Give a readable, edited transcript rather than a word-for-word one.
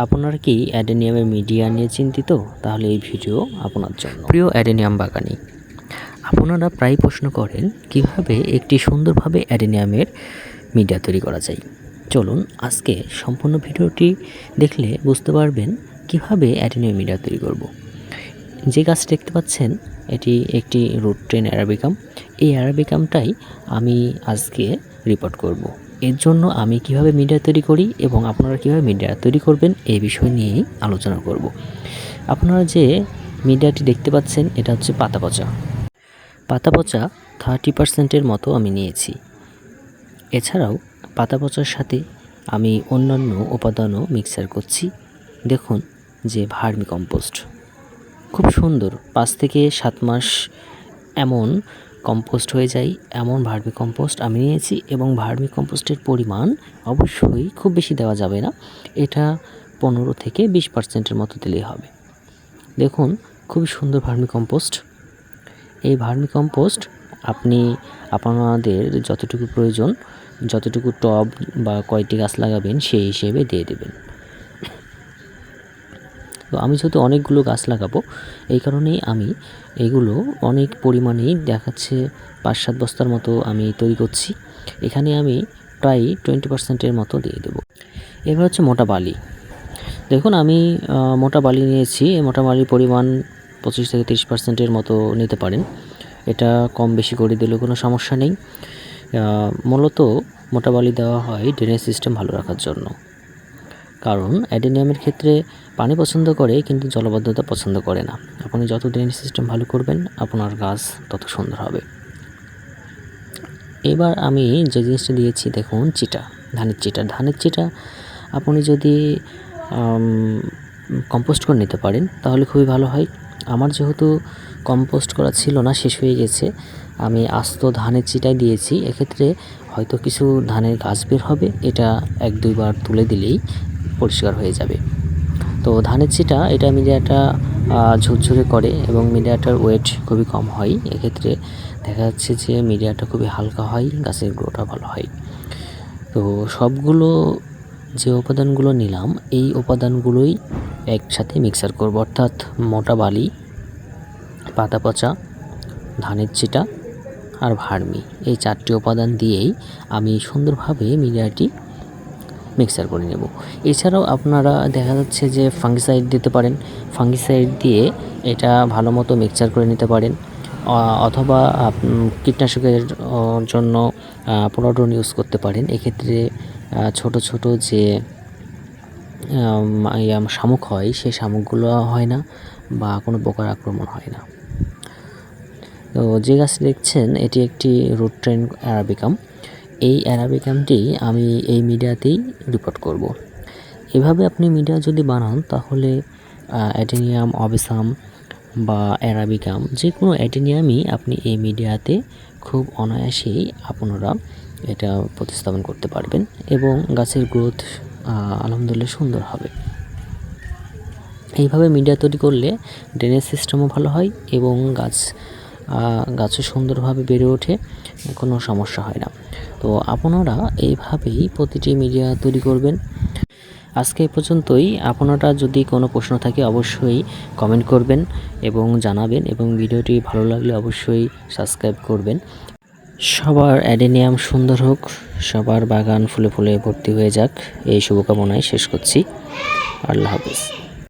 আপনারা কি অ্যাডেনিয়ামের মিডিয়া নিয়ে চিন্তিত? তাহলে এই ভিডিও আপনার জন্য। প্রিয় অ্যাডেনিয়াম বাগানী, আপনারা প্রায় প্রশ্ন করেন কিভাবে একটি সুন্দরভাবে অ্যাডেনিয়ামের মিডিয়া তৈরি করা যায়। চলুন আজকে সম্পূর্ণ ভিডিওটি দেখলে বুঝতে পারবেন কিভাবে অ্যাডেনিয়াম মিডিয়া তৈরি করব। যে গাছ দেখতে পাচ্ছেন এটি একটি রুট ট্রেন অ্যারাবিকাম। এই অ্যারাবিকামটাই আমি আজকে রিপোর্ট করব। এর জন্য আমি কিভাবে মিডিয়া তৈরি করি এবং আপনারা কিভাবে মিডিয়া তৈরি করবেন এই বিষয় নিয়েই আলোচনা করব। আপনারা যে মিডিয়াটি দেখতে পাচ্ছেন এটা হচ্ছে পাতা পচা। পাতা পচা 30% মতো আমি নিয়েছি। এছাড়াও পাতা পচার সাথে আমি অন্যান্য উপাদানও মিক্সার করছি। দেখুন যে ভার্মি কম্পোস্ট খুব সুন্দর 5 থেকে 7 মাস এমন কম্পোস্ট হয়ে যায় এমন ভার্মি কম্পোস্ট আমি নিয়েছি এবং ভার্মি কম্পোস্টের পরিমাণ অবশ্যই খুব বেশি দেওয়া যাবে না, এটা 15 থেকে 20% মতো দিলেই হবে। দেখুন খুবই সুন্দর ভার্মি কম্পোস্ট। এই ভার্মি কম্পোস্ট আপনি আপনাদের যতটুকু প্রয়োজন, যতটুকু টব বা কয়টি গাছ লাগাবেন সেই হিসেবে দিয়ে দেবেন। তো আমি যেহেতু অনেকগুলো গাছ লাগাবো এই কারণেই আমি এগুলো অনেক পরিমাণেই দেখাচ্ছে 5-7 বস্তার মতো আমি তৈরি করছি। এখানে আমি প্রায় 20% মতো দিয়ে দেব। এবার হচ্ছে মোটা বালি। দেখুন আমি মোটা বালি নিয়েছি। এই মোটা বালির পরিমাণ 25 থেকে 30% মতো নিতে পারেন। এটা কম বেশি করে দিলেও কোনো সমস্যা নেই। মূলত মোটা বালি দেওয়া হয় ড্রেনেজ সিস্টেম ভালো রাখার জন্য। কারণ অ্যাডেনিয়ামের ক্ষেত্রে পানি পছন্দ করে কিন্তু জলবদ্ধতা পছন্দ করে না। আপনি যত ড্রেনেজ সিস্টেম ভালো করবেন আপনার গাছ তত সুন্দর হবে। এবার আমি যে জিনিসটা দিয়েছি দেখুন চিটা, ধানের চিটা। ধানের চিটা আপনি যদি কম্পোস্ট করে নিতে পারেন তাহলে খুবই ভালো হয়। আমার যেহেতু কম্পোস্ট করা ছিল না, শেষ হয়ে গেছে, আমি আস্ত ধানের চিটাই দিয়েছি। এক্ষেত্রে হয়তো কিছু ধানের গাছ বের হবে, এটা 1-2 বার তুলে দিলেই পরিষ্কার হয়ে যাবে। তো ধানের চিটা এটা মিডিয়াটা ঝুরঝুরে করে এবং মিডিয়াটার ওয়েট খুবই কম হয়। এক্ষেত্রে দেখা যাচ্ছে যে মিডিয়াটা খুবই হালকা হয়, গাছের গ্রোটা ভালো হয়। তো সবগুলো যে উপাদানগুলো নিলাম এই উপাদানগুলোই একসাথে মিক্সার করব, অর্থাৎ মোটা বালি, পাতা পচা, ধানের চিটা আর ভার্মি, এই 4টি উপাদান দিয়েই আমি সুন্দরভাবে মিডিয়াটি মিক্সার করে নেব। এছাড়াও আপনারা দেখা যাচ্ছে যে ফাঙ্গিসাইড দিতে পারেন। ফাঙ্গিসাইড দিয়ে এটা ভালো মতো মিক্সচার করে নিতে পারেন, অথবা কীটনাশকের জন্য প্রোডাক্ট ইউজ করতে পারেন। এক্ষেত্রে ছোট ছোট যে শামুক হয় সেই শামুকগুলো হয় না বা কোনো পোকার আক্রমণ হয় না। তো যে গাছ দেখছেন এটি একটি রুট ট্রেন অ্যারাবিকাম। এই অ্যারাবিকামটি আমি এই মিডিয়াতেই রিপোর্ট করব। এভাবে আপনি মিডিয়া যদি বানান তাহলে অ্যাডেনিয়াম, অবেসাম বা অ্যারাবিকাম যে কোনো অ্যাডেনিয়ামই আপনি এই মিডিয়াতে খুব অনায়াসেই আপনারা এটা প্রতিস্থাপন করতে পারবেন এবং গাছের গ্রোথ আলহামদুলিল্লাহ সুন্দর হবে। এইভাবে মিডিয়া তৈরি করলে ড্রেনেজ সিস্টেমও ভালো হয় এবং গাছও সুন্দরভাবে বেড়ে ওঠে, কোনো সমস্যা হয় না। তো আপনারা এইভাবেই প্রতিটি মিডিয়া তৈরি করবেন। আজকে এই পর্যন্তই। আপনারা যদি কোনো প্রশ্ন থাকে অবশ্যই কমেন্ট করবেন এবং জানাবেন, এবং ভিডিওটি ভালো লাগলে অবশ্যই সাবস্ক্রাইব করবেন। সবার অ্যাডেনিয়াম সুন্দর হোক, সবার বাগান ফুলে ফুলে ভর্তি হয়ে যাক, এই শুভকামনায় শেষ করছি। আল্লাহ হাফেজ।